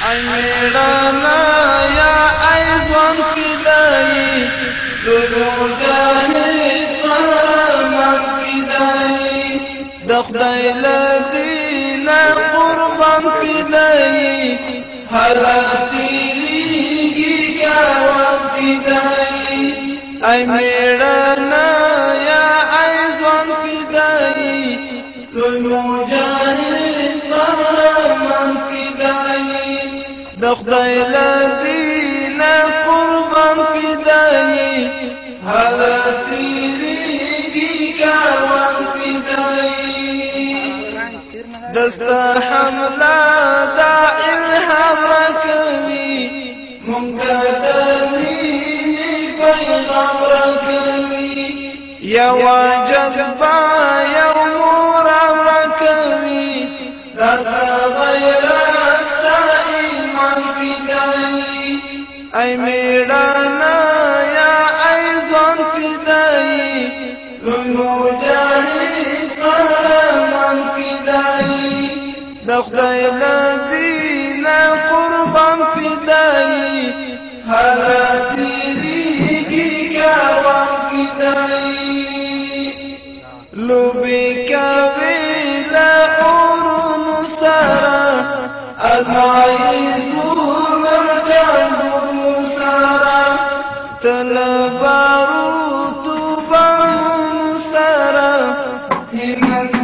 ای میړانا یا ای ځوان فدایي لولو جاهد قهرمان فدایي د خدای له دینه قربان فدایي حالات تیریږي کاروان فدایي ای میړانا یا ای ځوان فدایي لوی مجاهد قهرمان فدایي د خدای له دینه قربان فدایي حالات تیریږي کاروان فدایي دستا حمله دا الهام راکوي مونږ ته د مینې پیغام راکوي یوه جذبه یو مرام راکوي دا ستا غیرت ستا ایمان فدایي ای میړانا یا ای ځوان فدایي لوی مجاهد قهرمان فدایي د خدای له دینه قربان فدایي حالات تیریږي کاروان فدایي لوبې کوي له غرونو سره ازمایي